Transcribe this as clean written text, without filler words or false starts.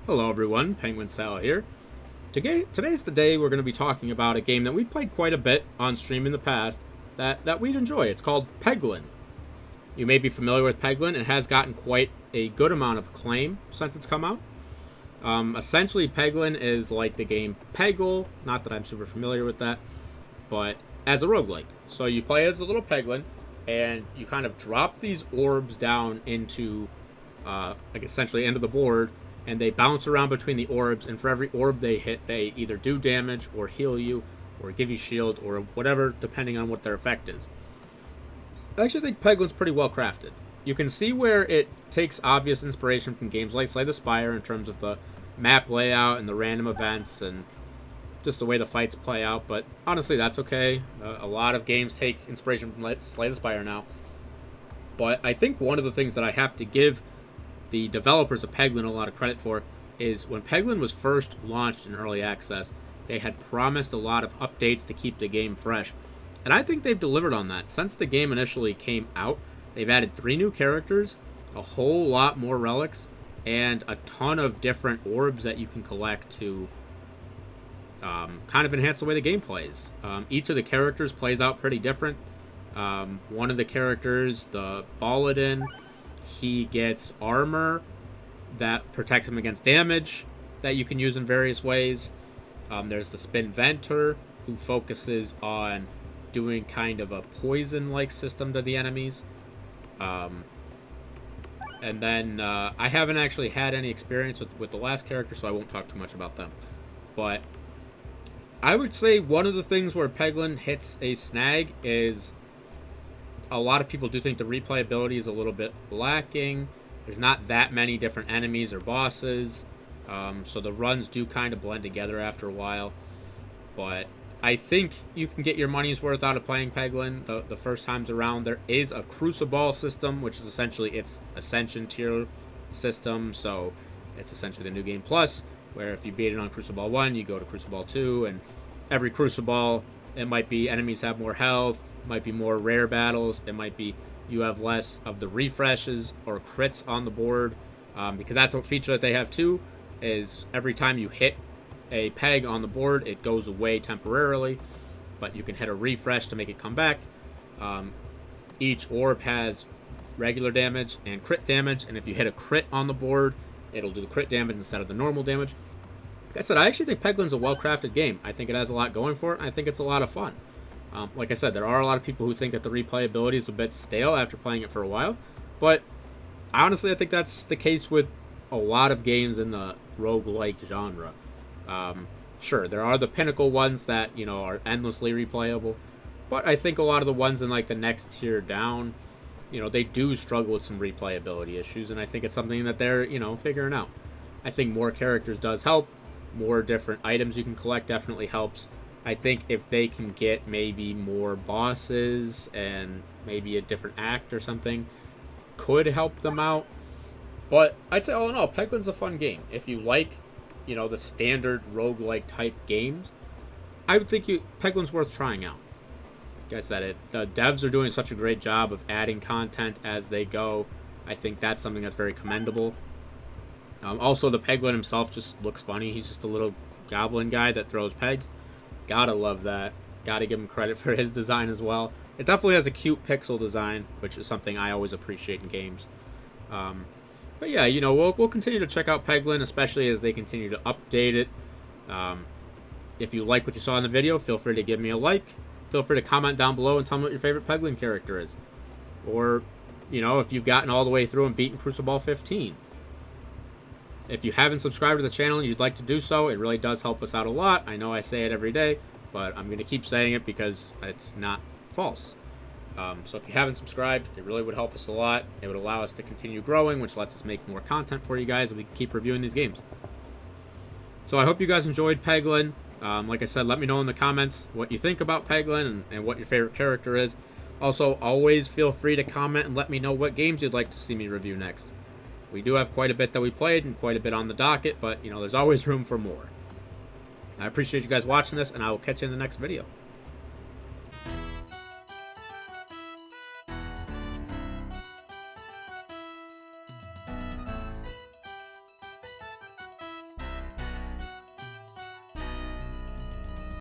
Hello everyone, PenguinSal here. Today's the day we're going to be talking about a game that we played quite a bit on stream in the past that we'd enjoy. It's called Peglin. You may be familiar with Peglin. It has gotten quite a good amount of acclaim since it's come out. Essentially, Peglin is like the game Peggle, not that I'm super familiar with that, but as a roguelike. So you play as a little Peglin, and you kind of drop these orbs down into, like essentially into the board, and they bounce around between the orbs, and for every orb they hit, they either do damage or heal you or give you shield or whatever, depending on what their effect is. I actually think Peglin's pretty well crafted. You can see where it takes obvious inspiration from games like Slay the Spire in terms of the map layout and the random events and just the way the fights play out, but honestly that's okay. A lot of games take inspiration from Slay the Spire now. But I think one of the things that I have to give the developers of Peglin a lot of credit for is when Peglin was first launched in early access, they had promised a lot of updates to keep the game fresh. And I think they've delivered on that. Since the game initially came out, they've added 3 new characters, a whole lot more relics, and a ton of different orbs that you can collect to kind of enhance the way the game plays. Each of the characters plays out pretty different. One of the characters, the Paladin, he gets armor that protects him against damage that you can use in various ways. There's the Spinventor, who focuses on doing kind of a poison-like system to the enemies. And then I haven't actually had any experience with the last character, so I won't talk too much about them. But I would say one of the things where Peglin hits a snag is a lot of people do think the replayability is a little bit lacking. There's not that many different enemies or bosses, so the runs do kind of blend together after a while. But I think you can get your money's worth out of playing Peglin the first times around. There is a Crucible system, which is essentially its Ascension tier system, so it's essentially the New Game Plus, where if you beat it on Crucible 1, you go to Crucible 2, and every Crucible, it might be enemies have more health, might be more rare battles, it might be you have less of the refreshes or crits on the board, because that's a feature that they have too, is every time you hit a peg on the board, it goes away temporarily, but you can hit a refresh to make it come back. Each orb has regular damage and crit damage, and if you hit a crit on the board, it'll do the crit damage instead of the normal damage. Like I said, I actually think Peglin's a well-crafted game. I think it has a lot going for it, and I think it's a lot of fun. Like I said, there are a lot of people who think that the replayability is a bit stale after playing it for a while, but honestly, I think that's the case with a lot of games in the roguelike genre. Sure, there are the pinnacle ones that, you know, are endlessly replayable, but I think a lot of the ones in like the next tier down, you know, they do struggle with some replayability issues, and I think it's something that they're, you know, figuring out. I think more characters does help. More different items you can collect definitely helps. I think if they can get maybe more bosses and maybe a different act or something, could help them out. But I'd say all in all, Peglin's a fun game. If you like, you know, the standard roguelike type games, I would think Peglin's worth trying out. Like I said, the devs are doing such a great job of adding content as they go. I think that's something that's very commendable. Also, the Peglin himself just looks funny. He's just a little goblin guy that throws pegs. Gotta love that. Gotta give him credit for his design as well. It definitely has a cute pixel design, which is something I always appreciate in games. But yeah, you know, we'll continue to check out Peglin, especially as they continue to update it. If you like what you saw in the video, feel free to give me a like. Feel free to comment down below and tell me what your favorite Peglin character is. Or, you know, if you've gotten all the way through and beaten Crucible 15. If you haven't subscribed to the channel and you'd like to do so, it really does help us out a lot. I know I say it every day, but I'm going to keep saying it because it's not false. So if you haven't subscribed, it really would help us a lot. It would allow us to continue growing, which lets us make more content for you guys, and we can keep reviewing these games. So I hope you guys enjoyed Peglin. Like I said, let me know in the comments what you think about Peglin and what your favorite character is. Also, always feel free to comment and let me know what games you'd like to see me review next. We do have quite a bit that we played and quite a bit on the docket, but, you know, there's always room for more. I appreciate you guys watching this, and I will catch you in the next video.